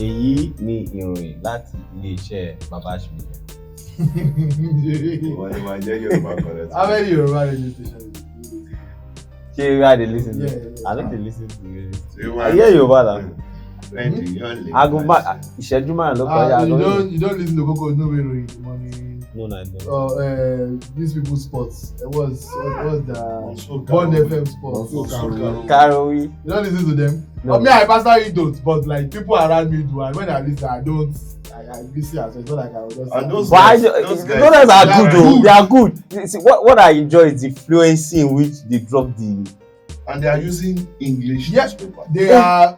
èyí ni ìròyìn láti ilé-iṣẹ́ Babash Media. How many Yoruba radio stations? Where they listen to? I don't dey listen to radio. I hear Yoruba now. Ìṣẹ́jú márùn-ún ló kọjá. You don't listen to Koko no way in the morning. No, I don't. These people sports. It was the Bond FM sports. Karowi. You don't listen to them? No. Me, I personally don't, but like people around me do, and when I listen, I don't. I listen as well. It's not like I will just. And those guys are good though. They are good. See, what I enjoy is the fluency in which they drop the. And they are using English. Yes, they are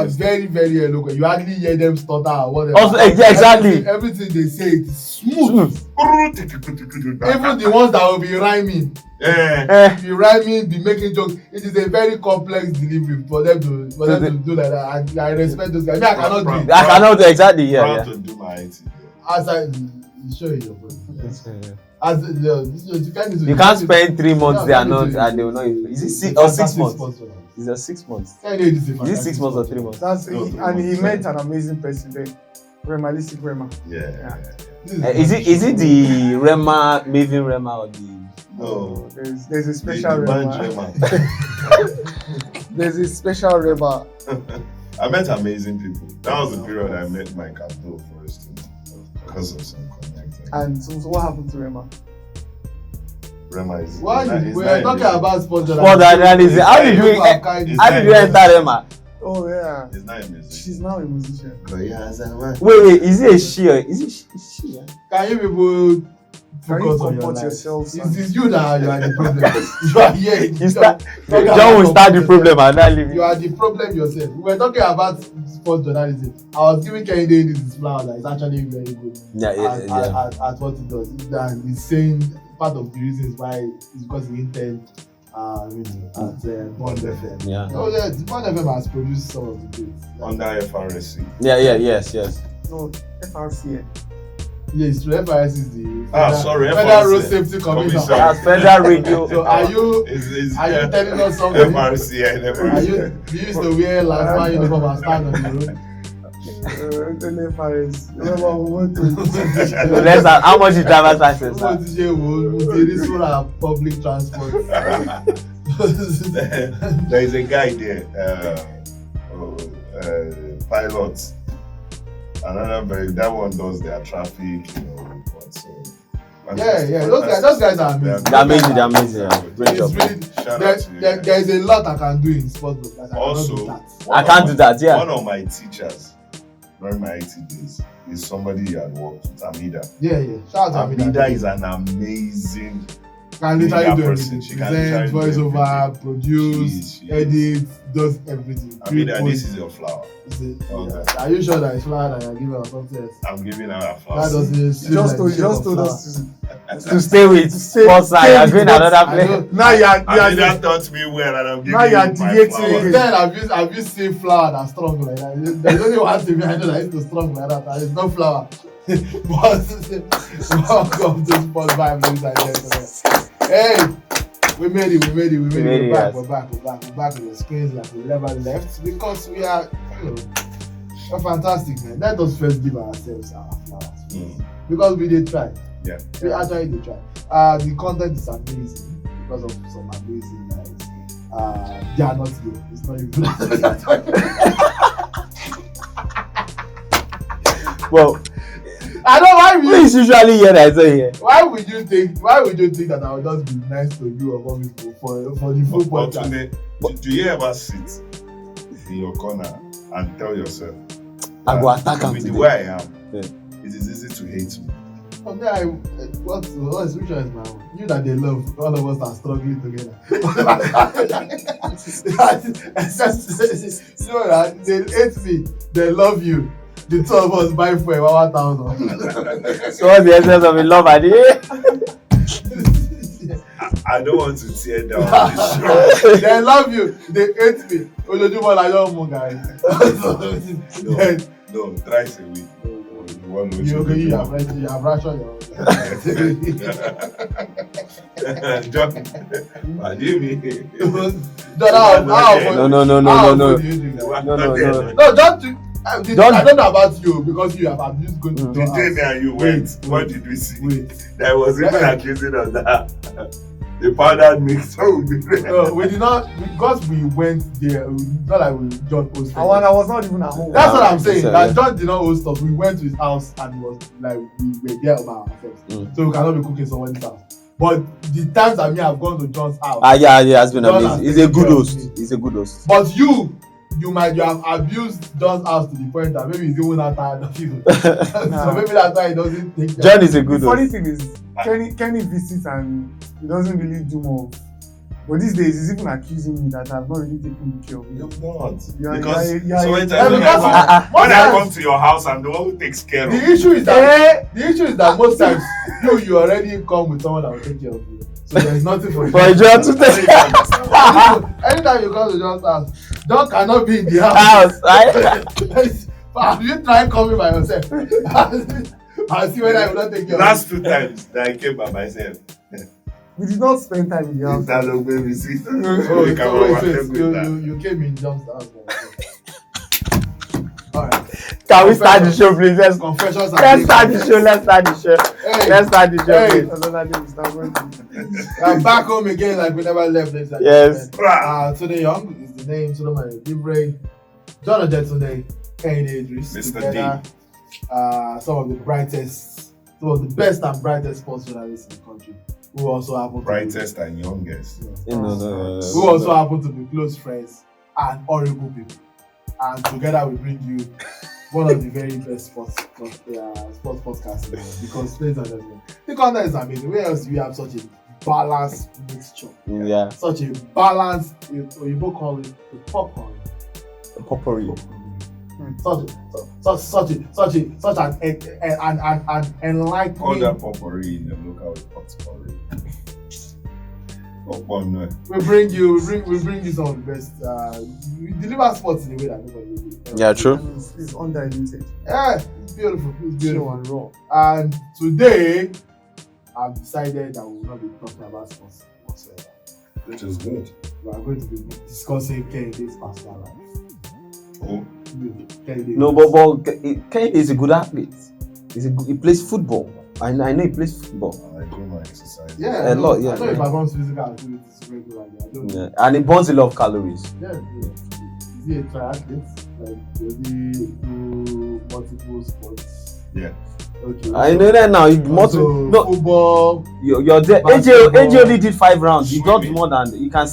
very, very eloquent. You hardly hear them stutter or whatever. Also, exactly. Everything they say is smooth. Even the ones that will be rhyming. Be rhyming, be making jokes. It is a very complex delivery for them to do like that. And I respect those guys. I cannot do it. I cannot do exactly. Yeah. To do my IT. As I show you your body. As you can't spend 3 months there and they will not. Is it 6 months? Is it 6 months? Is it 6 months or 3 months? And he met an amazing president, Remalistic Rema. Yeah. Is it the Rema, Maven Rema, or the? No. There's a special Rema. There's a special Rema. I met amazing people. That was the period I met my Abdul first because of some connecting. And so what happened to Rema? Rema is. Why we're talking about sports journalism? How did you enter Rema? Oh yeah. He's not a musician. She's now a musician. Wait, is it a she or is it she? Can you people focus on your life? Yourself? It's you that you are the problem. You are here. John will start the problem and not leave. You are the problem yourself. We were talking about sports journalism. I was giving Kehinde this flower that is actually very good. At what it does. And he's saying part of the reasons why is because he intend at Bond FM. Yeah. Oh yeah, Bond FM has produced some of the things. Under FRSC. Yes. No, FRCN. Yes, FRS is the Federal Road Safety Commission. That's Federal Radio. So are you telling us something? FRCN. Do you used to wear last man uniform and stand on the road? How much is driver's license? Public transport. There is a guy there, pilot. That one does their traffic, reports. So those guys are amazing. They're amazing. Great job. There's a lot I can do in sports. I can't do that. Yeah. One of my teachers during my IT days is somebody you had worked with, Amida. Yeah. Shout out to Amida is an amazing. Can literally do everything. She present, voice over, produce, edit, does everything. Amida, this is your flower. Are you sure that it's flower that you're giving her something else? I'm giving her a flower. That doesn't just told us to stay with sports side. You're going another place. Now you're taught me well, and I'm giving now you're deviating. Then have you seen flower that's strong like that? There's only one thing I know that is strong like that. And it's not flower. But welcome to Sports Vibe, ladies and gentlemen. Hey, we made it. We're back with the screens like we never left because we are, we're fantastic, man. Let us first give ourselves our flowers because we did try. Yeah. We actually did try. The content is amazing because of some amazing guys. They are not here. It's not even. Well, I know why we usually hear that here. Why would you think that I would just be nice to you or for the full podcast? Do you ever sit in your corner and tell yourself, I go attack him with today. the way I am, it is easy to hate me. What's which one is my own? You that they love, all of us are struggling together. They hate me, they love you. The two of us buy for 1,000. So what's the essence of a love idea? I don't want to tear down the show. They love you, they hate me. Ojojúmọ́ la yọ̀ mú guys. No, thrice a week. You have rationed your John, No, No. don't. I don't know about you because you have abused going to The day me and you went, what did we see? There was even accusing us that the powdered mix. No, we did not, because we went there. Not like we John hosted. I was not even at home. That's what I'm saying. That John did not host us. We went to his house and it was like we were there by ourselves. So we cannot be cooking someone's house. But the times that me have gone to John's house. Yeah, has been amazing. He's a good host. He's a good host. But you have abused John's house to the point that maybe he's even not tired of you. So maybe that's why he doesn't take care. John is a good host. The funny host. thing is, Kenny visits and he doesn't really do more. But these days he's even accusing me that I've not really taken care of him. You're not. Because when I come to your house, I'm the one who takes care of you. The issue is that most times you already come with someone that will take care of you. So there's nothing for you. But John to take anytime you come to John's house, John cannot be in the house. Have you tried coming by yourself? I'll see whether I will not take care of you. Last 2 times that I came by myself. We did not spend time in the house. That look baby see. You came in John's house. Alright. Can we start the show, please? Let's start the show. I'm back home again like we never left. Yes. Today Young is the name. Today my Libre. John Ojetunde, Kenny Idris. Mr. Together, some of the best and brightest sports journalists in the country. Who also happen brightest and youngest. Who also happen to be close friends and horrible people. And together we bring you one of the very best sports podcasts in the world. Because ladies and gentlemen, the content is amazing. Where else do we have such a balanced mixture? Yeah. Such a balanced, or you both call it the popcorn. Potpourri. Such an enlightening. Call that potpourri in the local potpourri. We bring you some of the best. We deliver sports in a way that nobody will do. Yeah, true. It's undiluted. Yeah, it's beautiful. It's beautiful and raw. And today, I've decided that we will not be talking about sports whatsoever. Which is good. We are going to be discussing Kennedy's personal life. Oh. No, but Kenny is a good athlete. He plays football. I know he plays football. I do my exercise. Yeah, a lot. Yeah, I know he performs physical activities regularly. Yeah, and he burns a lot of calories. Yeah. Is he a triathlete? Like, does he do multiple sports? Yeah. Okay. I know that now. Football. You're there. AJ only did 5 rounds. He got more than you can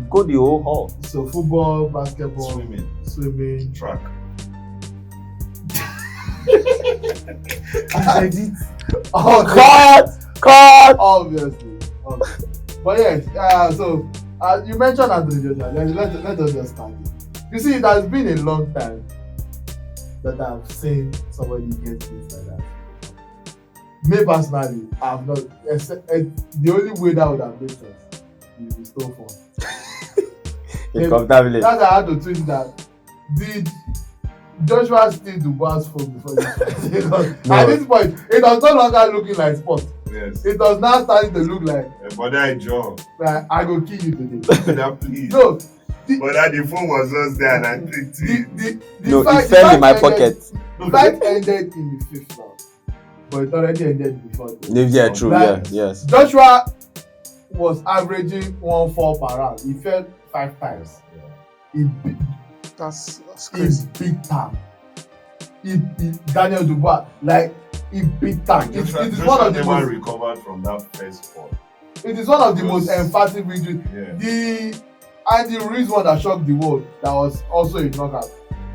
go the whole hall. So football, basketball, swimming, track. I did. Cut. Obviously. But yes, so you mentioned Anthony Joshua. Let us just start it. You see, it has been a long time that I've seen somebody get things like that. Me personally, I've not. The only way that would have made sense is to stole phone. That's why I had to tweet that. Did Joshua steal Dubois' phone before this fight? At this point, it was no longer looking like sport. Yes. It was now starting to look like. But I draw. Like, I go kill you today. Please. No. But the phone was just there and I clicked it. It fell in my pocket. The fight ended in the 5th round. But it already ended before. Yeah, true. Like, yes. Joshua was averaging 1-4 per round. He fell 5 times. That's crazy. He beat time. Daniel Dubois, like, he beat time. It is one of the most recovered from that first fall. It is one of the most emphatic victories. Yeah. The reason that shocked the world, that was also a knockout.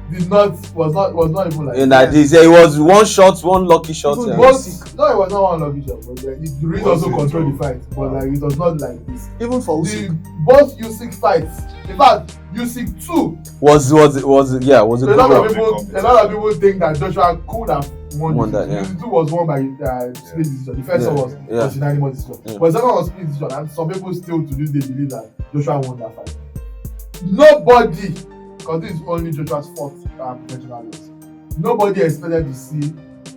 Was not even like. In that it was one lucky shot. No, it was not one lucky shot. But the reason also controlled the fight. But like, it was not like this. Even for Usyk. Both Usyk fights. In fact, Usyk 2 was a good one. A lot of people think that Joshua could have won that. Usyk 2 was won by split decision. The first one was unanimous decision. But the second one was split decision, and some people still to this day believe that Joshua won that fight. Nobody, because this is only Joshua's 4th professional loss. Nobody expected to see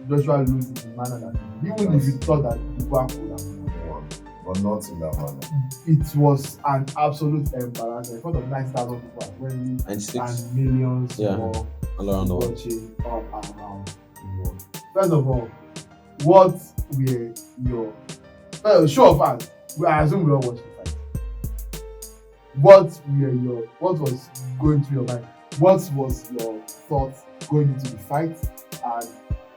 Joshua lose in the manner that he did. Even if you thought that Dubois could have won. But not in that manner. It was an absolute embarrassment in front of 9,000 people and millions more All around the world. watching all around the world. First of all, what were your show of hands? I assume we all watched the fight. What was going through your mind? What was your thoughts going into the fight, and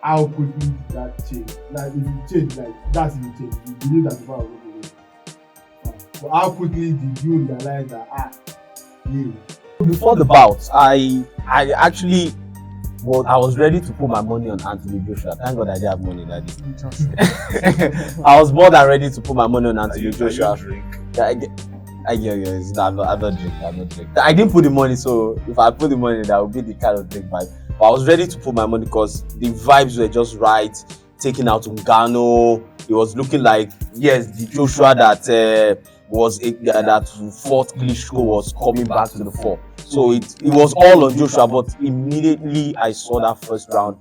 how quickly did that change? Like, if it changed, like that's if it changed. You believe that the fight was going to win. But how quickly did you realize that Before the bout, I actually I was ready to put my money on Anthony Joshua. Thank God I didn't have money that day. I was more than ready to put my money on Anthony Joshua. I don't drink. I didn't put the money, so if I put the money, that would be the kind of drink vibe. But I was ready to put my money because the vibes were just right. Taking out Ngannou, it was looking like, yes, the Joshua that that fought Klitschko was coming back to the fore. So it was all on Joshua, but immediately I saw that first round,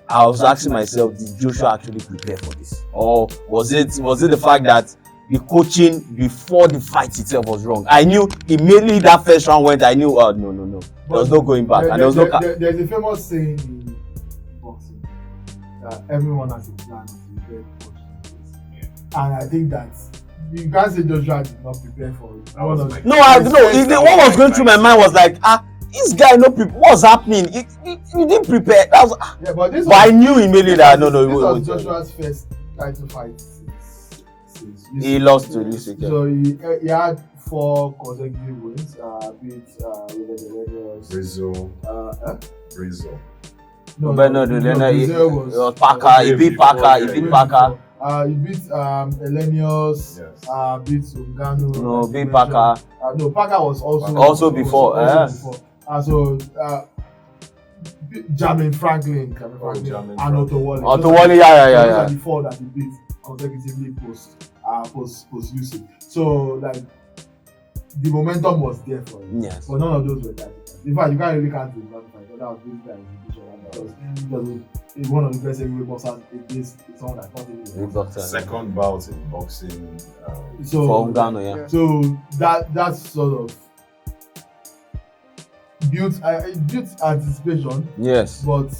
I was asking myself, did Joshua actually prepare for this? Or was it the fact that the coaching before the fight itself was wrong? I knew immediately that first round went, I knew, no. There was no going back. There's a famous saying in boxing that everyone has a plan until you get coached. And I think that you can't say Joshua did not prepare for it. What was going through my mind was like, this guy what's happening? He didn't prepare. That was, but I knew immediately that this was Joshua's first title fight since he lost to Usyk. So he had 4 consecutive wins. Beat Brazil. It was Parker. He beat Parker. He beat Elenius. Yes. Beat Ngannou. No, beat Parker. No, Parker was also before. So Jamin Franklin, and Otto Wally. Otto Wally, yeah. Those are the 4 that he beat consecutively post Usyk. So like the momentum was there for him. Yes. But none of those were that. In fact, you can't really count the one fight. But that was this guy because he's one of the best heavyweight boxers against someone that can't really. Second bout in boxing. For Ngannou, yeah. So that sort of built anticipation. Yes. But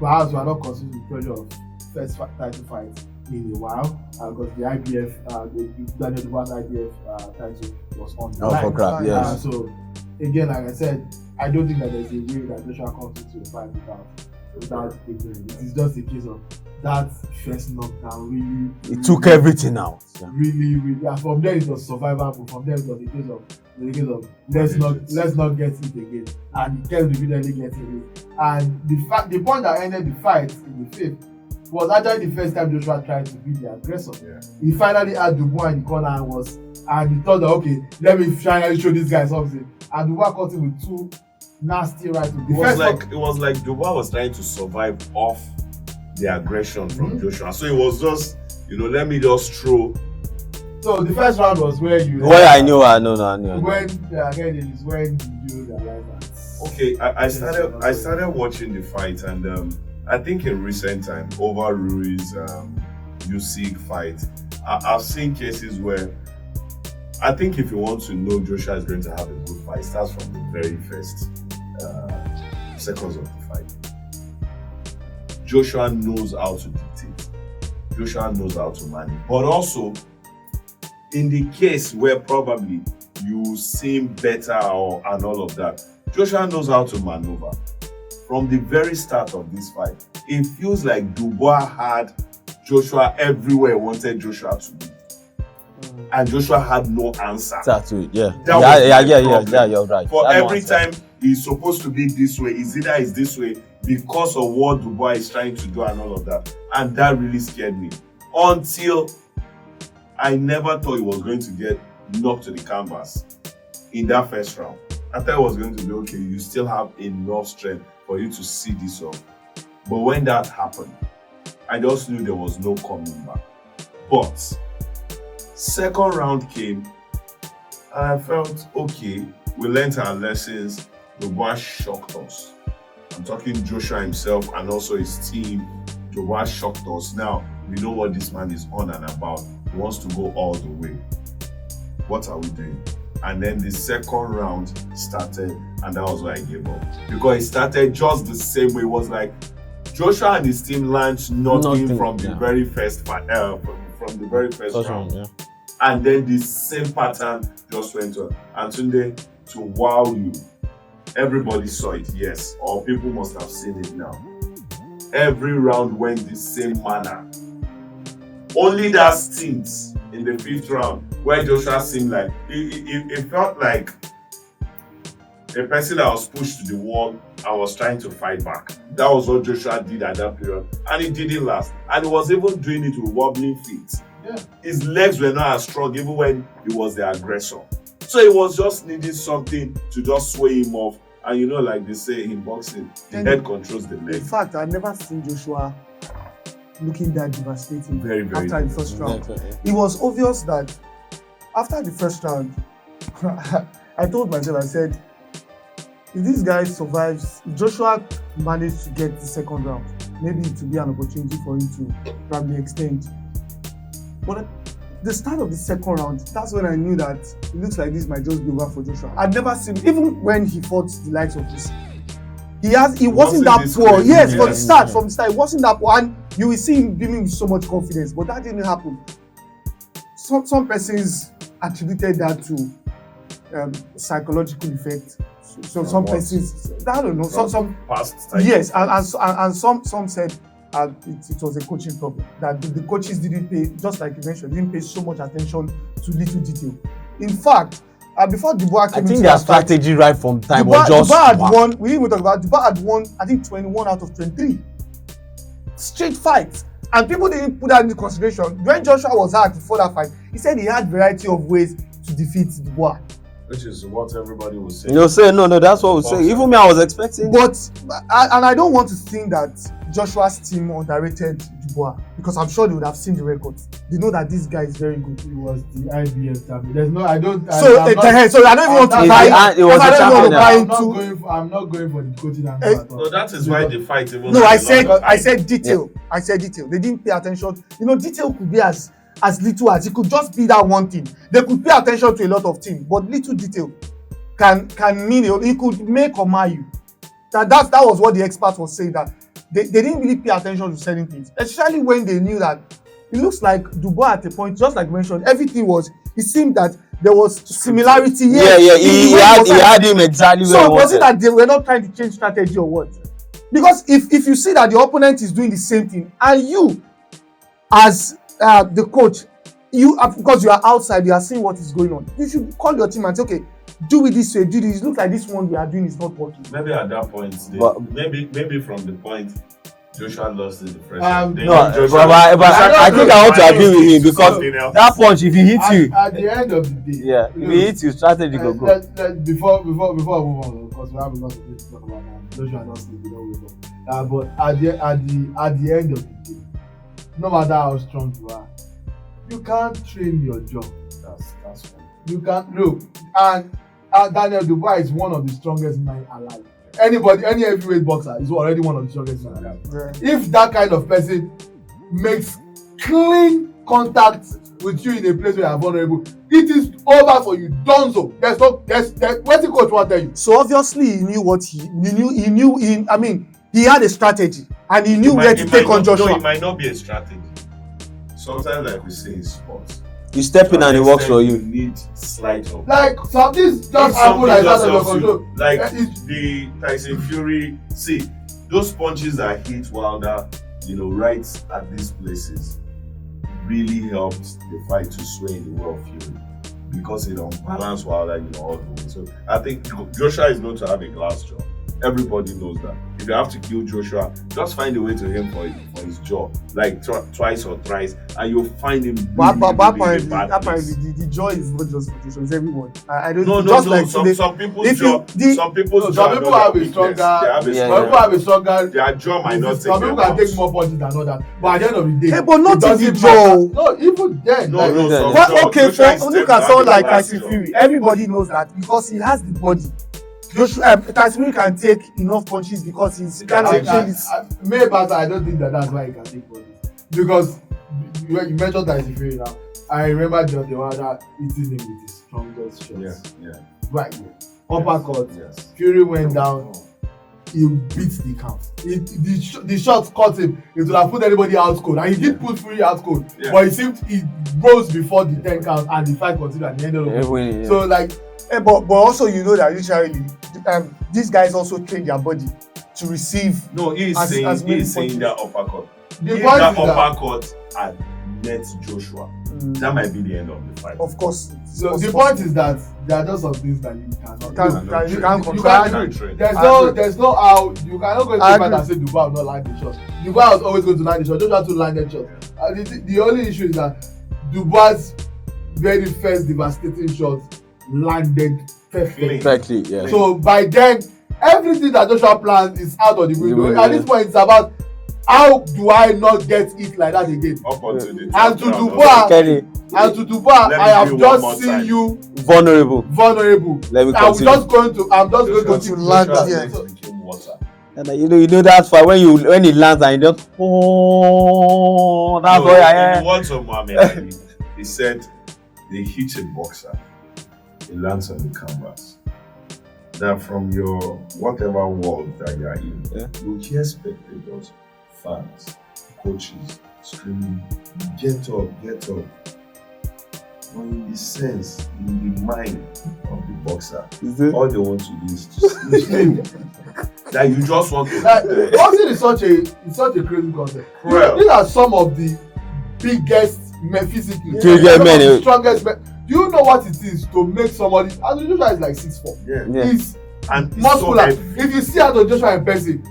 perhaps we are not considering the pressure of first title fight in a while because the IBF, the Daniel Dubois IBF title was on the line. For grab, yes. So again, like I said, I don't think that there's a way that Joshua comes into a fight without preparing. It is just a case of that first knockdown really. It took everything out. Yeah. Really. And from there it was survival. From there it was a case of let's not get it again. And he kept repeatedly getting it. And the point that ended the fight in the 5th was actually the first time Joshua tried to be the aggressor. Yeah. He finally had Dubois in the corner and he thought that, okay, let me finally show this guy something. And Dubois caught him with 2 nasty rights. It was like Dubois was trying to survive off the aggression from Joshua. So it was just, let me just throw. So the first round was where you. Well, I knew. When again it is when you realize that. Okay, I started watching the fight, and I think in recent time over Ruiz Usyk fight, I've seen cases where I think if you want to know Joshua is going to have a good fight, it starts from the very first seconds of the fight. Joshua knows how to dictate. Joshua knows how to manage. But also, in the case where probably you seem better and all of that, Joshua knows how to maneuver. From the very start of this fight, it feels like Dubois had Joshua everywhere, wanted Joshua to be. And Joshua had no answer. Exactly, yeah. You're right. For every time he's supposed to be this way, it's this way because of what Dubois is trying to do and all of that. And that really scared me. Until I never thought he was going to get knocked to the canvas in that first round. I thought it was going to be okay, you still have enough strength for you to see this off. But when that happened, I just knew there was no coming back. But second round came, and I felt okay. We learned our lessons. Dubois shocked us. I'm talking Joshua himself and also his team. Dubois shocked us. Now we know what this man is on and about. He wants to go all the way. What are we doing? And then the second round started, and that was why I gave up. Because it started just the same way. It was like Joshua and his team launched nothing from the very first from the very first round. Yeah. And then the same pattern just went on. And today, to wow you, everybody saw it, yes, or people must have seen it now. Every round went the same manner. Only that stint in the 5th round where Joshua seemed like it felt like a person that was pushed to the wall and was trying to fight back. That was what Joshua did at that period, and it didn't last. And he was even doing it with wobbling feet. Yeah. His legs were not as strong even when he was the aggressor. So he was just needing something to just sway him off. And you know, like they say in boxing, the head controls the leg. In fact, I've never seen Joshua looking that devastating Very, very after the first round. Yeah. It was obvious that after the first round, I told myself, I said, if this guy survives, if Joshua managed to get the second round, maybe it will be an opportunity for him to probably extend. But at the start of the second round, that's when I knew that it looks like this might just be over for Joshua. I'd never seen, even when he fought the likes of this, he wasn't that poor. Yes, from the start, it wasn't that poor. And you will see him beaming with so much confidence, but that didn't happen. Some persons attributed that to psychological effect. So some persons, I don't know, some past time. yes, and some said it was a coaching problem, that the coaches didn't pay, just like you mentioned, didn't pay so much attention to little detail. In fact, before Dubois came, I think their strategy right from time was just Dubois had won. We didn't even talk about Dubois had won. I think 21 out of 23 straight fights, and people didn't put that into consideration. When Joshua was asked before that fight, he said he had variety of ways to defeat Dubois. Which is what everybody was saying. You know, say no, that's what we say. Even me, I was expecting. But I don't want to think that Joshua's team underrated Dubois, because I'm sure they would have seen the records. They know that this guy is very good. It was the IBF champion. There's no, I don't. So I don't even want to buy. It was a champion. I'm not going for the coaching angle at all. No, that is why the fight even. No, I said detail. Yeah. I said detail. They didn't pay attention. You know, detail could be as little as it could just be that one thing. They could pay attention to a lot of things, but little detail can mean it could make or mar you. That was what the expert was saying, that they didn't really pay attention to certain things, especially when they knew that it looks like Dubois at a point, just like you mentioned, everything was, it seemed that there was similarity. Yeah, he had him exactly where he wanted. So was it that they were not trying to change strategy or what? Because if you see that the opponent is doing the same thing, and you as the coach, because you are outside, you are seeing what is going on, you should call your team and say, okay, do it this way, do this. It looks like this one we are doing is not working. Maybe at that point, maybe from the point Joshua lost in the first round. But I think I want to agree with him, because that punch, if he hits you at the end of the day, if he hits you, strategy go go. Before I move on, because we have a lot of things to talk about now. Joshua not sleeping, don't wake up. But at the end of the day, no matter how strong you are, you can't train your jaw. That's fine. You can't look. And Daniel Dubois is one of the strongest men alive. Any heavyweight boxer is already one of the strongest men alive. Yeah. If that kind of person makes clean contact with you in a place where you are vulnerable, it is over for you. Done so. There's what the coach want to tell you. So obviously he knew what he had a strategy, and he knew where to take on Joshua. No, it might not be a strategy. Sometimes, like we say in sports, you step in and it works for you. You need slight help. Like some things just happen like that under control. Like the Tyson Fury, see, those punches that hit Wilder, right at these places, really helped the fight to sway in the way of Fury, because it unbalanced Wilder, all the way. So I think Joshua is going to have a glass jaw. Everybody knows that. If you have to kill Joshua, just find a way to aim for his jaw, like twice or thrice, and you'll find him. Apparently, the jaw is not just for Joshua; it's everyone. I don't. No. Like some people's jaw. Some people have a stronger. Some people have a stronger. Their jaw might not take. Some people can take more punches than others, but at the end of the day, but not in the jaw. No, even then. Okay, look at someone like Tyson Fury. Everybody knows that because he has the body. Tyson Fury can take enough punches because he's kind of Maybe I don't think that's why he can take punches, because you mentioned Tyson Fury now. I remember the one that hitting him with his strongest shots. Yeah. Right here. Uppercut. Yes. Fury went down. He beat the count. The shot caught him. It would have put anybody out cold. And he did put Fury out cold. Yeah. But it seemed he rose before the 10 count and the fight continued at the end of the Yeah. So like But also you know that literally these guys also train their body to receive. No, he's As many saying punches. that uppercut. the If point that is that uppercut had met Joshua, that might be the end of the fight. Of course. so the point is that there are just some things that you cannot do. You can't You control. can't Can't train. There's no how you cannot go into I the fight agree. and say Dubois will not land the shot. Dubois was always going to land the shot. Joshua to land the shot. The only issue is that Dubois' very first devastating shot landed perfectly. Perfectly, yeah. So by then, everything that Joshua plans is out of the window. At this point, it's about how do I not get it like that again? Up until the And to third round. Dubois, Kenny, and to Dubois, Let me I do have one just more seen time. you vulnerable. vulnerable. Let me I'm continue. just going to Joshua- land Joshua's here. legs became water. And you know that's why when it lands and you just that's No, why in I the words of Muhammad Ali, he said, they hit a boxer, he lands on the canvas. That from your whatever world that you are in, Yeah. you hear spectators, fans, coaches screaming, get up, get up. But in the sense, in the mind of the boxer, all they want to do is to sleep. That you just want to Like, boxing is such a crazy concept. Cruel. These are some of the biggest men physically. Bigger some of men, the strongest men. Do you know what it is to make somebody? Anthony Joshua is like 6'4". Yeah. Yeah. He's And it's so muscular. heavy. If you see Anthony Joshua in person,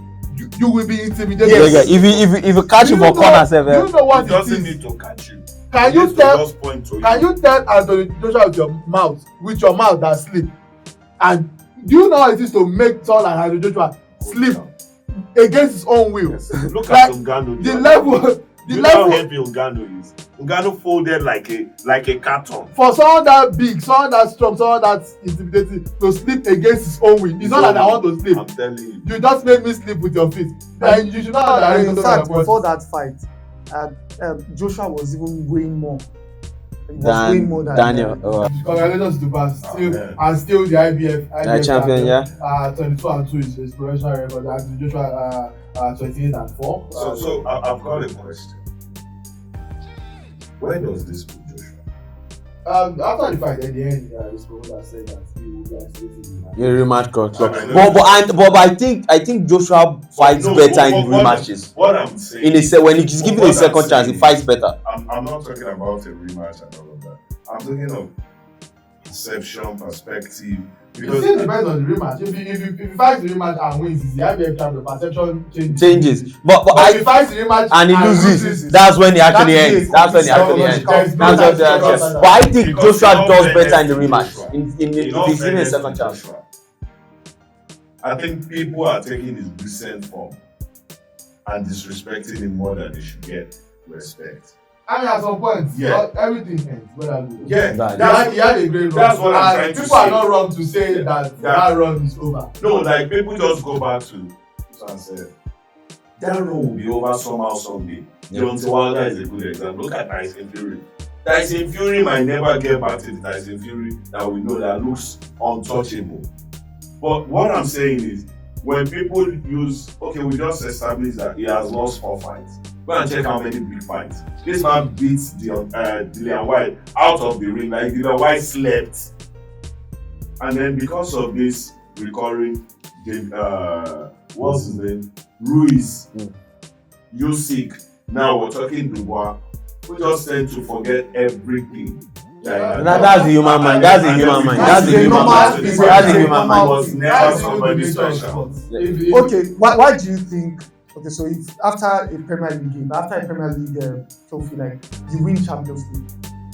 you will be intimidated. Yeah. If you catch Do him you for know- corner, self, do you know what It it doesn't is? need to catch you. Can It you needs to tell? just point to Can you tell Anthony Joshua with your mouth that sleep? And do you know how it is to make someone like Anthony Joshua sleep against his own will? Yes. Look Like, at Ngannou. The level, You know how heavy Ngannou is. Ngannou folded like a carton. for someone that big, someone that strong, someone that intimidating to sleep against his own will. It's not that I want to sleep. I'm telling you. You just make me sleep with your feet. And you should know that. In fact, before that fight, Joshua was even weighing more. He was weighing more than Daniel. Congratulations to Dubois. Still, man. and still the IBF champion, yeah. 22-2 is his professional record. And Joshua 28-4. So I've got a question. Where does this put Joshua? After the fight, at the end, his promoter said that he will be isolating him. Yeah, rematch contract. I know. But I think Joshua fights No, better in what- rematches. What I'm saying. When he's given a second chance, he fights better. I'm not talking about a rematch and all of that. I'm talking of perception, perspective. It Because still depends on the rematch. If you fight the rematch and wins, it's the IBF champion. Perception Changes. But But if he fights the rematch and he loses, that's when he actually ends. That's when he actually ends. That's when he actually ends. But I think Because Joshua in all does fairness better in the to rematch. Joshua, If all he's given a fairness second to chance. Joshua, I think people are taking his recent form and disrespecting him more than they should get respect. I mean, at some point, Yeah. everything ends. Whether good. Yeah, That- He had a great run. That's what I'm trying to people are say. not wrong to say that run is over. No, like people just go back to and say that run will be over somehow someday. Yeah. Deontay Wilder is a good example. Look at Tyson Fury. Tyson Fury might never get back to the Tyson Fury that we know that looks untouchable. But what I'm saying is, when people use, okay, we just established that he has lost 4 fights. Go and check how many big fights. This man beats Dillian White out of the ring. Like Dillian White slept. And then because of this recurring, what's his name? Ruiz, Usyk. Now we're talking Dubois. We just tend to forget everything. That's the human mind. That's the human mind. That's the human mind. That's the human He mind. was never somebody special. Okay, why do you think? Okay, so if after a Premier League game, after a Premier League trophy, like you win Champions League,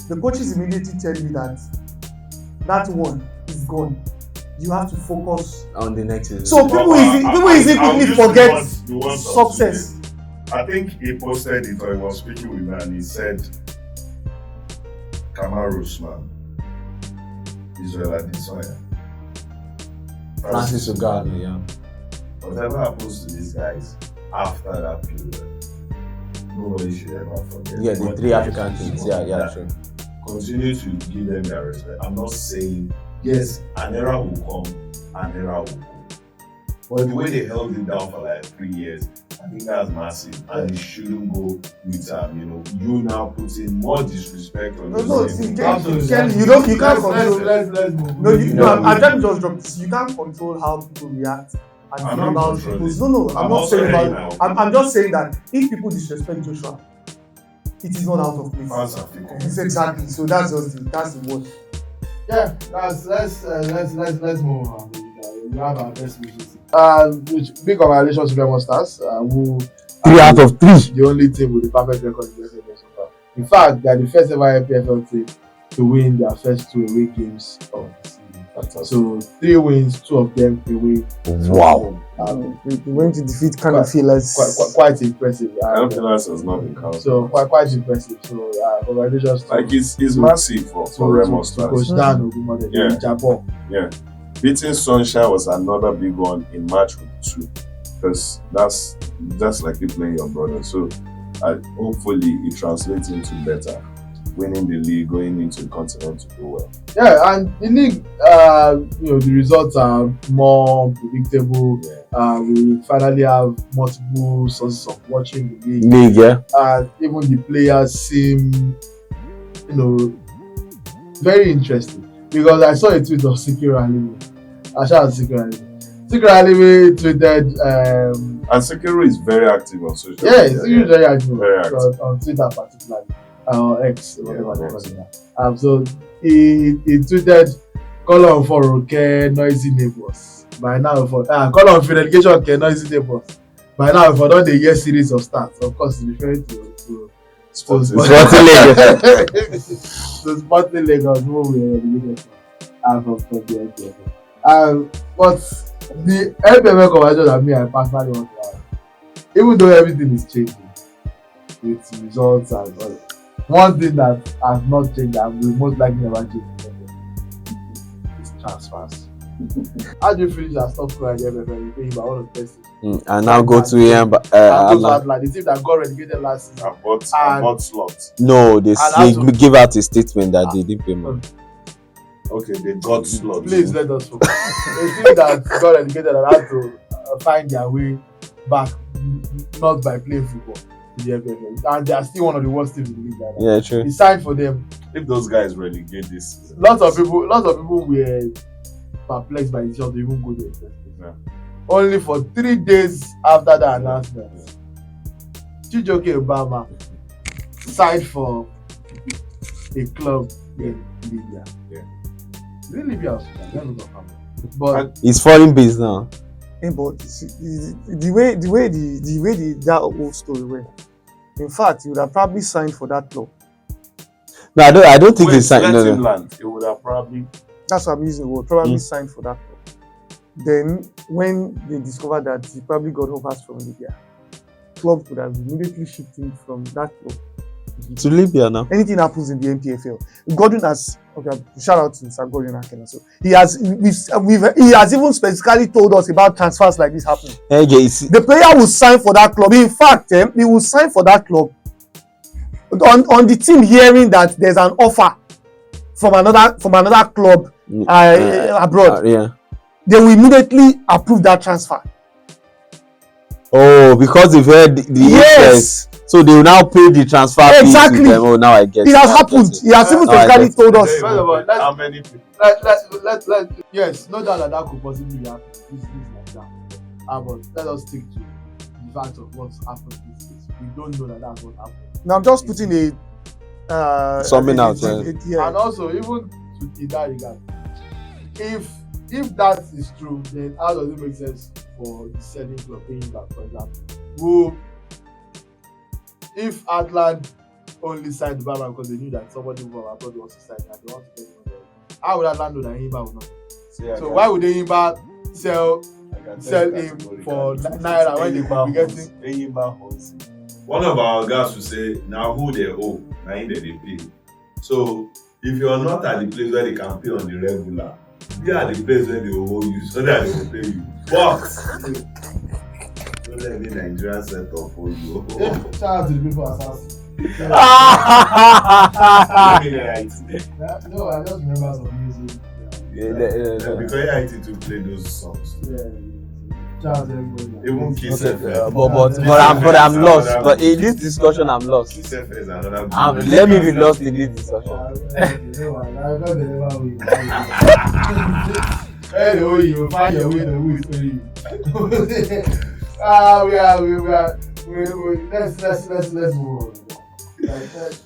the coaches immediately tell you that one is gone. You have to focus On the next season. So people easily quickly forget success. I think he posted it or he was speaking with me and he said, Kamaru Usman, Israel Adesanya, Francis Ngannou, yeah. whatever happens to these guys after that period, nobody should ever forget. Yeah, the what 3 they African did. teams. Yeah, true. continue to give them their respect. I'm not saying, yes, an era will come, an era will go. But the way they held it down for like 3 years, I think that's massive. And it shouldn't go with, you now putting more disrespect on No, this. see, you can't control. Let's move. No, I'm trying to just drop this. You can't control how people react. And I'm not not about controlling. people. No, I'm not also saying saying about. now. I'm just saying that if people disrespect Joshua, it is not out of place. Fans have taken. It's exactly. So that's the word. Yeah, let's move on. We have our best wishes. Big congratulations to Remo Stars, who 3 out of 3. the only team with the perfect record in the FPL so far. In fact, they are the first ever FPL team to win their first 2 away games of the season. So 3 wins, 2 of them away. Wow. We're going to defeat Canopilas. Quite impressive. Canopilas has not been counted. So quite impressive. So congratulations. Like it's massive for Remo Stars. Coach Dan Ogumode, Yeah. Jabon. Yeah. Beating Sunshine was another big one in match week 2, because that's like you playing your brother. So hopefully it translates into better, winning the league, going into the continent to do well. Yeah, and the league, the results are more predictable. Yeah. We finally have multiple sources of watching the league. League, yeah. And even the players seem, very interesting. Because I saw a tweet of Sikiru Alimi. I shout out Sikiru Alimi. Sikiru Alimi tweeted. And Sekiru is very active on social Yeah, media. Sikiru is very active Very active. on Twitter particularly. Or X, whatever they X. call it now. So he tweeted, call on for okay, noisy neighbors. By now, call on for relegation, okay, noisy neighbors. By now, for all the year series of stats, of course, he's referring to Sporting Sporting so Sporting Lagos, who we relegated from the FPL. But the FPL conversion that I personally want to have, even though everything is changing with results and all, one thing that has not changed and will most likely never change is transfers. How do you finish as top scorer in the FPL? You pay him by one of the best. And now go to him. The team that got relegated last season. I bought slots. No, they also- give out a statement that they didn't pay money. Okay, they got slots. Please let us focus. A team that got relegated and had to find their way back, not by playing football, to the FPL. And they are still one of the worst teams in the league. Right now. Yeah, true. He signed for them. If those guys relegate this season, Lots of people were perplexed by the decision to even go there. Yeah. Only for 3 days after the announcement, Chijoke Obama signed for a club in Libya. Yeah. Is it Libya or Sudan? Let me confirm. But It's foreign based now. Yeah, but the way that whole story went, in fact, he would have probably signed for that club. No, I don't think they Wait, signed. let No, him no. land. It would have probably. That's what I'm using the word. Probably signed for that club. Then, when they discovered that he probably got offers from Libya, club could have immediately shipped him from that club To Libya now. anything happens in the NPFL. Gordon has shout out to Sir Gordon Akena. So he has even specifically told us about transfers like this happening. Hey, JC. The player will sign for that club. In fact, he will sign for that club on the team hearing that there's an offer from another club abroad. Yeah. They will immediately approve that transfer. Oh, because they've heard the Yes. interest, so they will now pay the transfer fee Exactly. to them. Oh, now I get It has I happened. get He has even Now I specifically get told us. First of all, let's- How many people? yes, no doubt that could possibly happen. This like that. But let us stick to the fact of what's happened this case. We don't know that that's what happened. Now I'm just putting a Summing out, yeah. And also, even in that regard, if that is true, then how does it make sense for the selling club paying back, for example? If Atlant only signed Baba because they knew that somebody from abroad wants to sign and they want to pay money, how would Atlant know that Himba would not? So why would Himba sell him for Naira when they could be getting? One of our guys would say, now who they owe, now they pay. So if you're not at the place where they can pay on the regular, be at the place where they owe you so that they will pay you. But don't let the Nigerian set up for you. Shout out to the people at South. Let me hear it. No, I just remember some music. Because IT to play those songs. Yeah. Charles, everybody. Even Kiss Okay, FM. but I'm lost. But in this discussion, I'm lost. Kiss FM is another. Let me be lost in this discussion. Anyway, you find your way to who is paying you. Let's move on.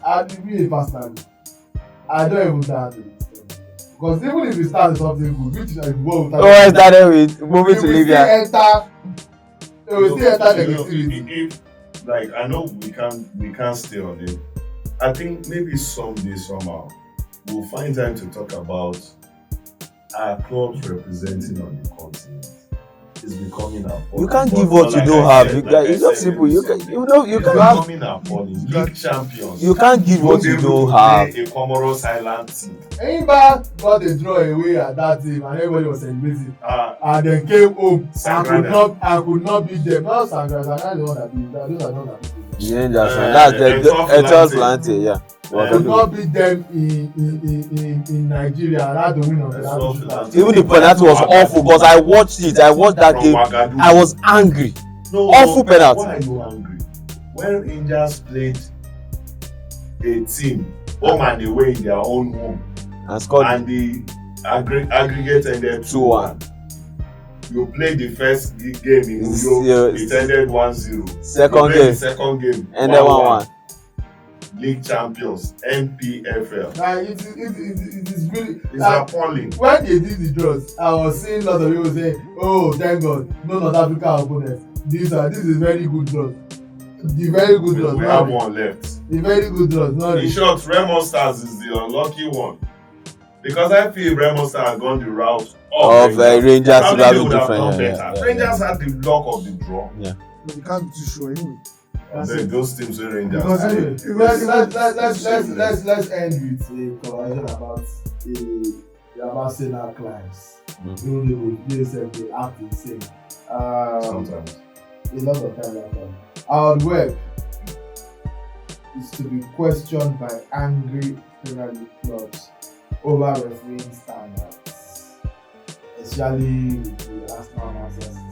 I me personally, I don't even start with this. Because even if you start with something good, which is like what I started with moving to Libya. It will still enter negativity. If like I know we can't stay on it. I think maybe someday somehow we'll find time to talk about our clubs representing on the continent. Is becoming appalling. You can't give what you don't have. It's not simple. You can't. Becoming appalling. League champions. You can't give what you don't have. A Comoros Island team. Enyimba got a draw away at that team and everybody was celebrating. And then came home and could not beat them. Not Sangrada, not the one that beat them. Those are not that beat them. Yeah, that's the Atlante, yeah. Could not beat them in Nigeria and had to win on penalty. Even the penalty was awful because I watched it. I watched that game. I was angry. No, awful penalty. Why are you angry? When Rangers played a team home and away in their own home and scored, and the aggregate ended 2-1. You played the first game in Uyo, it ended 1-0. Second game ended 1-1. League champions, NPFL. It is really. It's appalling. When they did the draws, I was seeing lots of people saying, "Oh, thank God, no North African opponents. This is very good draws. The very good draws. We have one left. The very good draws. In short, Remo Stars is the unlucky one. Because I feel Remo Stars have gone the route of Rangers. Probably they would have done better. Rangers had the luck of the draw. Yeah. But you can't do sure anyway. Those teams are Rangers. Let's end with a conversation about Arsenal clients. Even though they act the same. Sometimes. A lot of times. Our web is to be questioned by angry Premier League clubs over refereeing standards, especially with the Arsenal Manchester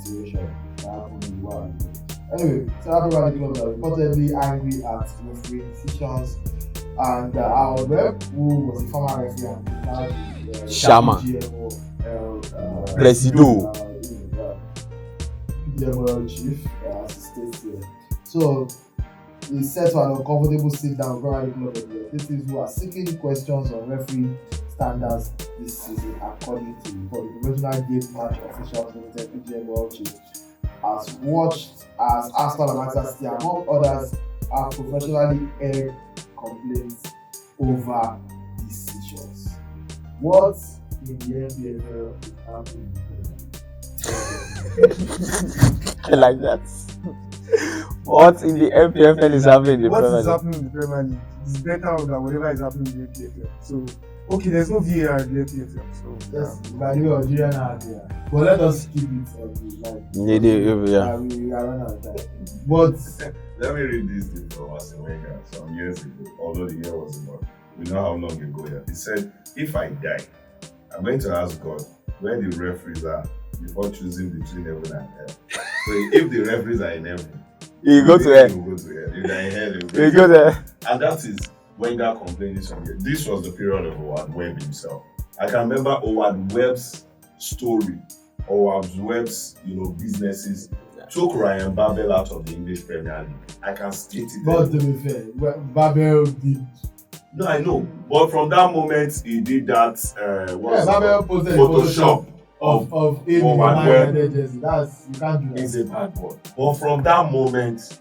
situation that happened in the world. Anyway, several Premier League clubs are reportedly angry at refereeing decisions, and our rep, who was a former referee and now Shama Presido. General chief, as it states here. So, he's set for an uncomfortable sit down with Premier League club executives who are seeking questions on referee standards this season, according to the professional game match officials limited General chief has watched as Arsenal and Manchester City, among others, have professionally aired complaints over decisions. What in the NPFL is happening? I like that. What in the MPFL is happening in the Premier League? What is happening in the Premier League is better than whatever is happening in the MPFL. So, okay, there's no VAR in the MPFL. So, yes, by the way, Algeria now there. But let us keep it on the line. Yeah. We are running out of time. But let me read this thing from Arsene Wenger some years ago, although the year was about. We know how long ago here. He said, if I die, I'm going to ask God where the referees are before choosing between heaven and hell. So if the referees are in heaven, you go to hell. You go to hell. If they're in hell, you go there. And that is Wenger complaining from here. This was the period of Howard Webb himself. I can remember Howard Webb's story, Howard Webb's businesses took Ryan Babel out of the English Premier League. I can state it. But to be fair, Babel did. No, I know. But from that moment, he did that. Babel posted Photoshop of Howard Webb. That's, you can't do that. It's a bad one. But from that moment,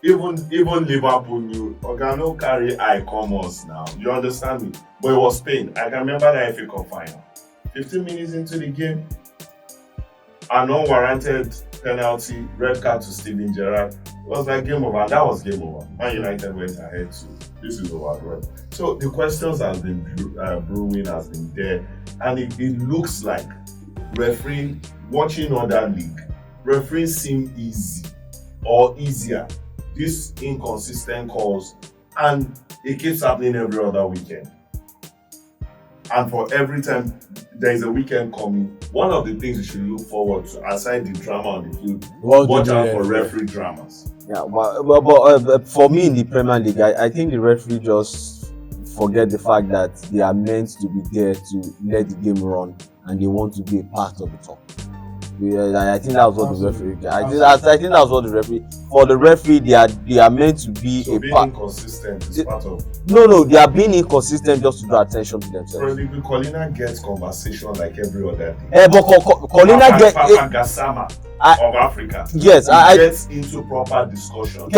even Liverpool knew Organo carry eye commerce now. You understand me? But it was Spain. I can remember the FA Cup final. 15 minutes into the game, an unwarranted penalty, red card to Steven Gerrard. It was like game over, and that was game over. Man United went ahead to this is over. So the questions has been brewing, has been there, and it looks like watching other league, refereeing seem easy or easier these inconsistent calls, and it keeps happening every other weekend. And for every time there is a weekend coming, one of the things you should look forward to, aside the drama on the field, watch out for referee dramas. Yeah, but for me in the Premier League, I think the referee just forget the fact that they are meant to be there to let the game run, and they want to be a part of the talk. I think that was what the referee. I think that was what the referee. For the referee, they are meant to be So a being part. inconsistent is part of. No, they are being inconsistent just to draw attention to themselves. Probably Colina gets conversation like every other day. But Colina get Papa Gassama of Africa. Yes, he gets into proper discussion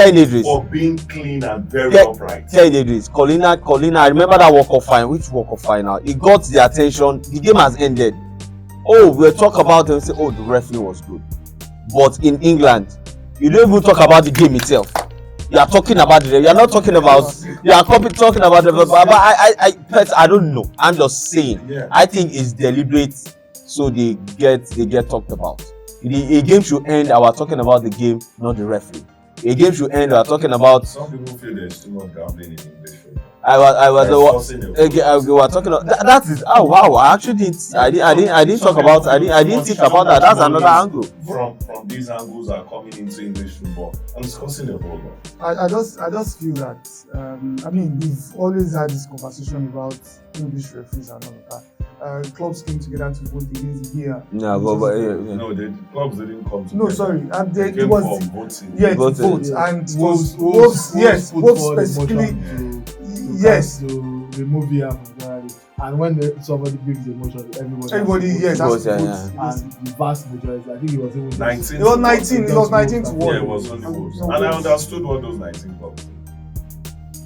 for being clean and very upright. Tell you this, Colina. I remember that World Cup final. Which World Cup final? It got the attention. The game has ended. Oh, we'll talk about it and say, oh, the referee was good. But in England, you don't even talk about the game itself. You are talking about the. You are not talking about. You are talking about the. But I don't know. I'm just saying. Yeah. I think it's deliberate, so they get talked about. A game should end. I was talking about the game, not the referee. A game should end. I was talking about. Some people feel there's too much gambling in English. We were talking about that is wow. I actually didn't talk about. I didn't think about that. That's another angle. From these angles are coming into English football. I'm discussing a whole lot. I just feel that I mean, we've always had this conversation about English referees and all of that. Clubs came together to vote against the VAR. Yeah, No, the clubs didn't come together. No, sorry, they it was voting. yeah, it voted. vote and Wolves specifically. Yes, to remove VAR from the league. And when somebody brings a motion, everybody yes, has to vote. Yeah. And the vast majority, I think it was even 19. It was 19. It was 19 to 1. Yeah, it was only Wolves. And I understood what those 19 clubs.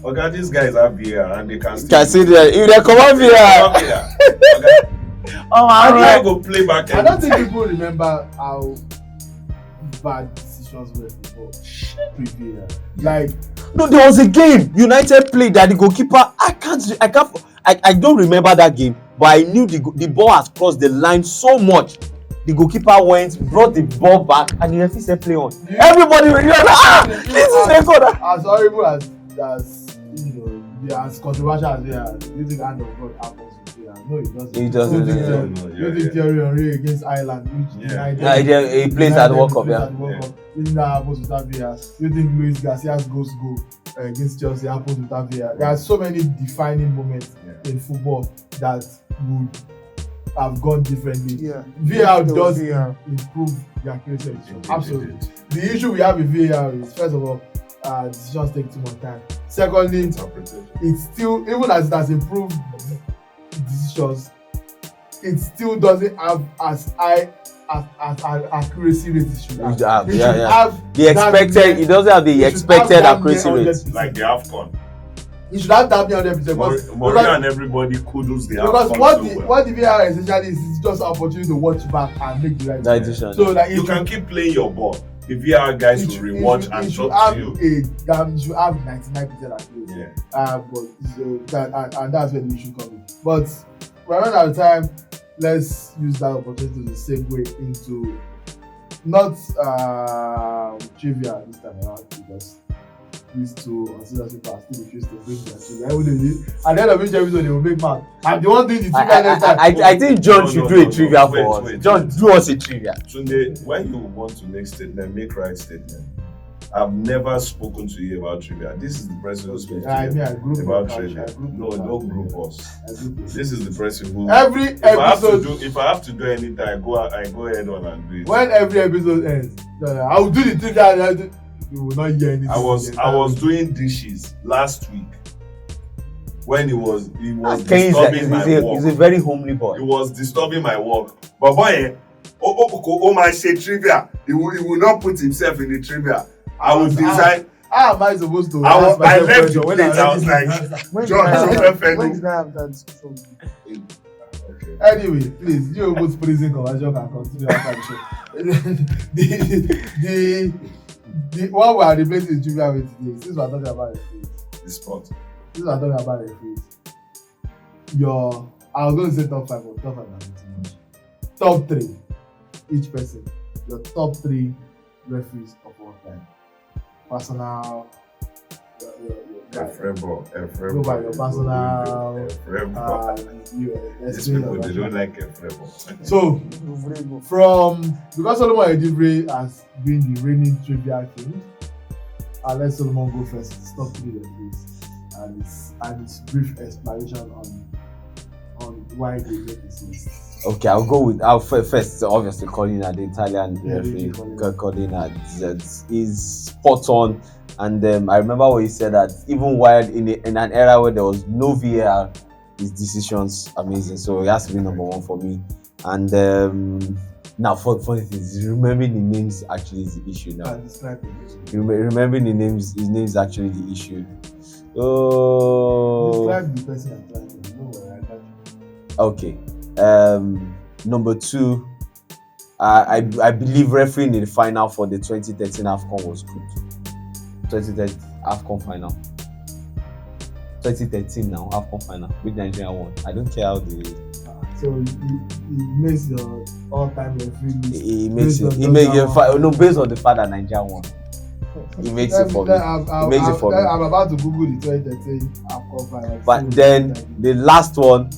Okay, these guys have VAR and they can still. Can see that if they come on VAR. Oh, I go play back. I don't think people remember how bad decisions were before. With VAR. Like. No, there was a game United played that the goalkeeper. I don't remember that game, but I knew the ball has crossed the line so much. The goalkeeper brought the ball back, and the referee said play on. Yeah. Everybody was like, this is a corner. As horrible as you know, as controversial as they are, you think hand of God happens with VAR? No, it doesn't. It doesn't. You think Thierry Henry against Ireland, which he plays at the World Cup, yeah. You think that happens without VAR? You think Luis Garcia's goal against Chelsea happens without VAR? There are so many defining moments in football that would have gone differently. Yeah. VAR does improve the accuracy. Absolutely. The issue we have with VAR is, first of all, decisions take too much time. Secondly, it's still, even as it has improved decisions, it still doesn't have as high as accuracy rate it should have. It doesn't have the expected accuracy rate. Like the AFCON. It should have that 100%. Mourinho and everybody kudos the AFCON. Because what the VAR essentially is just an opportunity to watch back and make the right decision. So like you can keep playing your ball. The VAR guys will rewatch and talk to you. You should have 99% accuracy. And that's where the issue comes in. But we're running out of time. Let's use that opportunity to segue into not trivia this time around, because these two considered people are still refused to bring their trivia. At the end of each episode, they will make mad. I'm the one doing the trivia next time. I think John should do a trivia for us. John, do us a trivia. Tunde, when you want to make statement, make right statement. I've never spoken to you about trivia. This is the person who speaks to you about trivia. No, don't group us. This is the person who. Every episode. If I have to do anything, I go ahead on and do it. When every episode ends, I will do the trivia. You will not hear anything. I was doing dishes last week when he was disturbing my work. He's a very homely boy. He was disturbing my work. But boy, my say trivia. He will not put himself in the trivia. I will design. How am I supposed to? I left the plate. I was like, John, when did I have that discussion? Okay. Anyway, please, you go to prison conversion and continue after the show. The what we are replacing the trivia with today, since we are talking about referees. The sport. Since we are talking about referees, I was going to say top 5, but top 5 is too much. Top 3, each person. Your top 3 referees of all time. personal. Efrebo. Go by your personal. These people, they don't like Efrebo. So, from because Solomon Edivre has been the reigning trivia king, I'll let Solomon go first. Stop three referees and his brief explanation on why they made this list. Okay, I'll go with first. Obviously, Colina, the Italian referee, Colina. Colina is spot on. And I remember what he said that even while in an era where there was no VAR, his decisions amazing. So he has to be number one for me. And now, funny things, remembering the names actually is the issue now. Remembering his name is actually the issue. Oh. Describe the person I'm trying to know. Okay. Number 2, I believe refereeing in the final for the 2013 AFCON was good. 2013 AFCON final. 2013 now, AFCON final. With Nigeria won. I don't care how the. So he makes your all-time referee list. He makes it. He makes it. No, based on the fact that Nigeria won. He makes it for me. He makes it for me. I'm about to Google the 2013 AFCON final. But then the last one,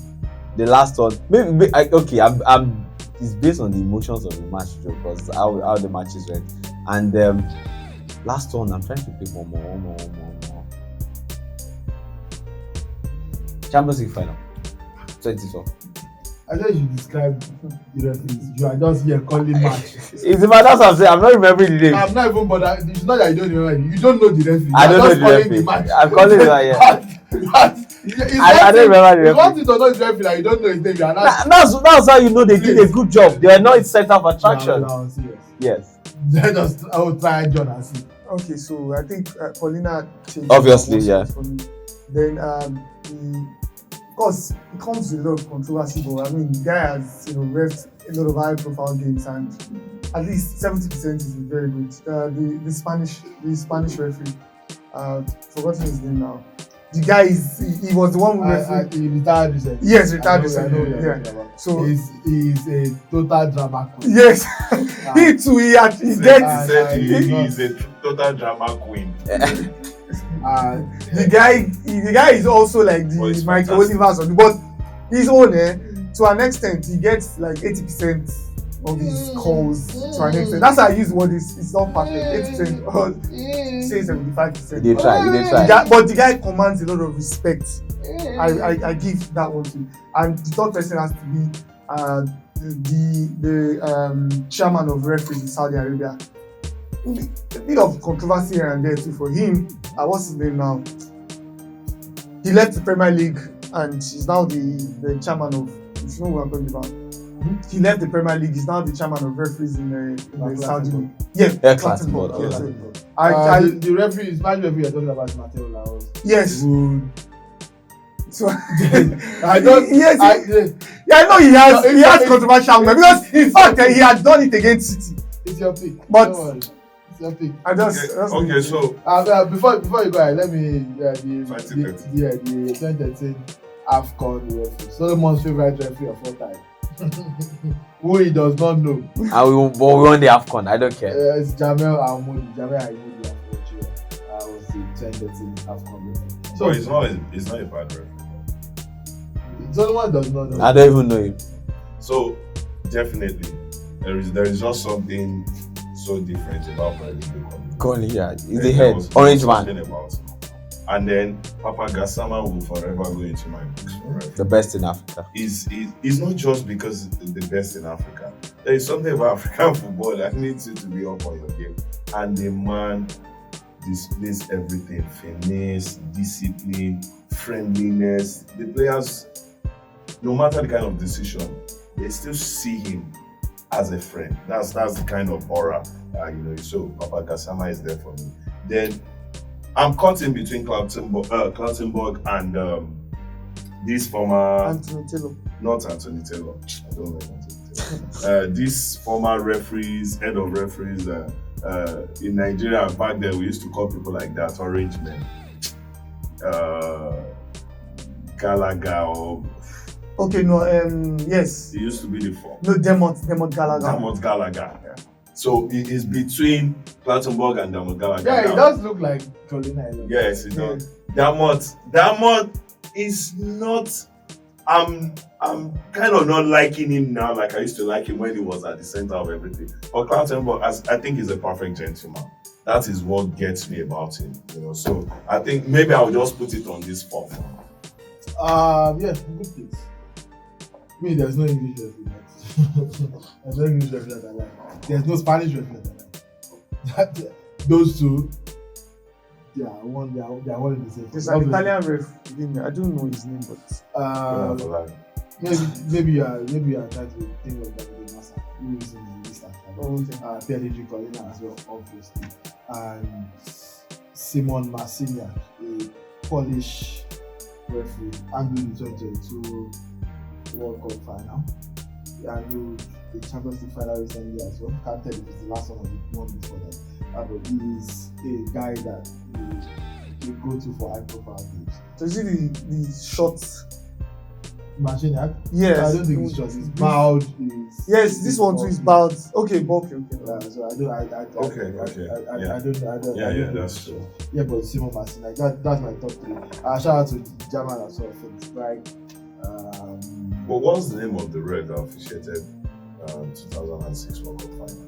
maybe okay. I'm. It's based on the emotions of the match, because how the matches went. And last one, I'm trying to pick one more. Champions League final, 2012. I thought you described the referees. You are just here calling match. It's about that's what I'm saying. I'm not remembering the name. I'm not even bothered. It's not that you don't remember. You don't know the referee. I don't know the referee. I'm calling it right here. I don't remember the referee. You want it or not the referee that you don't know his name. You are not. That's how you know they did a good job. They are not in center of attraction. No, serious. Yes. Let us try John and see. Okay, so I think Paulina changed. Obviously, yeah. For me. Then of course, it comes with a lot of controversy, but I mean, the guy has refed a lot of high-profile games, and at least 70% is very good. The Spanish referee, forgotten his name now. The guy he was the one who refereed. He retired recently. Yes, retired recently. Yeah. So he's a total drama queen. Yes, he too. He said he's a total drama queen. The guy is also like the Michael Olivers, but his own to an extent he gets like 80% of his calls to an extent. That's how I use the word. It's not perfect. 80% or say 75%. They try. But the guy commands a lot of respect. I give that one to him. And the third person has to be the chairman of referees in Saudi Arabia. A bit of controversy here and there too for him. What's his name now? He left the Premier League and he's now the chairman of. If you know what I'm talking about. He left the Premier League. He's now the chairman of referees in the Saudi League. Yeah, Clattenburg. The referee is my referee. You're talking about Mateo Laos. Yes. So I don't. Yes. I know he has controversial because in fact he had done it against City. It's your pick. But I just okay. So before you go ahead, let me the 2013 AFCON referee, Solomon's favorite referee of all time. Who he does not know. We won the AFCON. I don't care. It's Jamel Almoudi. I was the 2013 AFCON referee. So it's not a bad referee. Solomon does not know. I don't even know him. So definitely there is just something so different about Colin, yeah, he's the head, orange man. And then Papa Gassama will forever go into my books forever. The best in Africa. He's not just because the best in Africa. There is something about African football that needs you to be up on your game. And the man displays everything: finesse, discipline, friendliness. The players, no matter the kind of decision, they still see him as a friend. That's the kind of aura, So Papa Gassama is there for me. Then I'm caught in between Clattenburg and this former Anthony Taylor. Not Anthony Taylor. I don't like Anthony Taylor. These former referees, head of referees in Nigeria back then, we used to call people like that orange men. Gallagher or. Okay, no, yes. He used to be the form. No, Demont Gallagher. Demont Gallagher, yeah. So it is between Clattenburg and Damogawa. Yeah, it does look like Jolina. Yes, it does. Damot is not. I'm kind of not liking him now like I used to like him when he was at the center of everything. But Clattenburg, I think he's a perfect gentleman. That is what gets me about him, you know. So I think maybe I'll just put it on this fourth. Yeah, good place. Me, there's no English referee. There's no English referee that I like. There's no Spanish referee that I like. Those two, they are one in the same. There's an Italian ref. I don't know his name, but maybe you are trying to think of David Massa, who is in the list actually. Pierluigi Collina as well, obviously, and Simon Marciniak, a Polish referee, handled the 2022 World Cup final. He handled the Champions League final recently as well. Can't tell if it's the last one or the one before that. But he is a guy that you go to for high profile games. So is it the short? Marciniak? Yes. I don't think it's short. It's bowed. Yes, this one too is bowed. Okay. So I don't. Yeah, that's true. Yeah, but Simon Marciniak, that's my top three. Shout out to German as well, Felix Bragg. But what's the name of the ref that officiated 2006 World Cup final?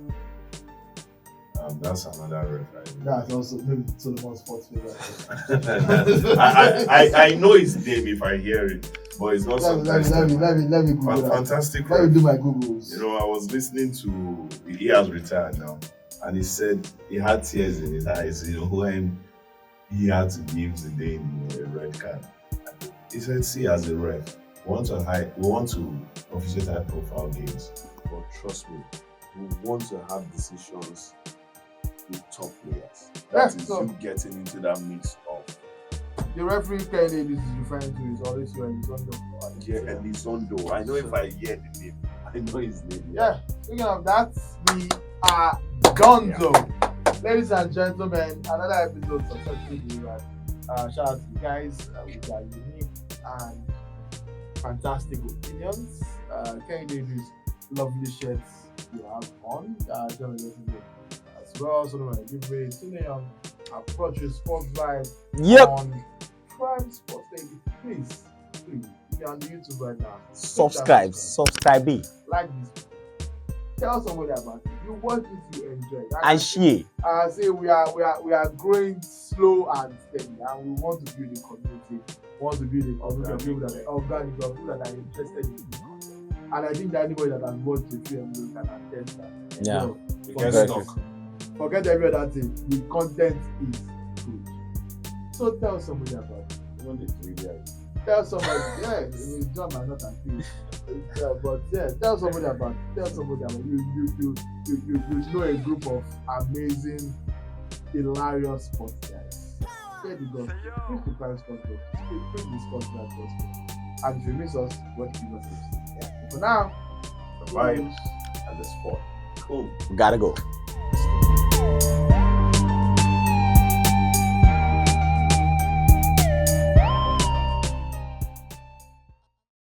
That's another ref, right? That's also maybe Solomon Sports favorite. I know his name if I hear it, but it's not sometimes. Let me Google that. Fantastic Let me ref. do my Googles. You know, I was listening to. He has retired now, and he said he had tears in his eyes. You know, when he had to give Zidane a red card. He said, "See, as a ref, we want to officiate high-profile games, but trust me, we want to have decisions with top players. That is you getting into that mix of." The referee Kennedy this is referring to is always your Elizondo. Yeah, Elizondo. I know if I hear the name, I know his name. Yeah. Speaking of that, we are gonzo. Ladies and gentlemen, another episode successfully delivered. Shout out to you guys with their unique and fantastic opinions. Kennedy's lovely shirts you have on. John as well. So I'm give away to approach your sports vibe on Prime Sports Lady. Please, you're on YouTube right now. Subscribe. Like this. Tell somebody about it. You watch it, you enjoy it. And share. Say we are growing slow and steady, and we want to build a community. We want to build a community of people that are organic, of people that are interested in it. And I think that anybody that has watched the film can attest that. Yeah. Forget every other thing. The content is good. So tell somebody about it. Tell somebody, John might not agree. But yeah, tell somebody about it. Tell somebody about it. You know a group of amazing, hilarious sports guys. Share the gospel. Preach the Prime Sports gospel. Preach the sports gospel. And if you miss us, watch the gospel. Yeah. For now, the vibes and the sport. Cool. We gotta go.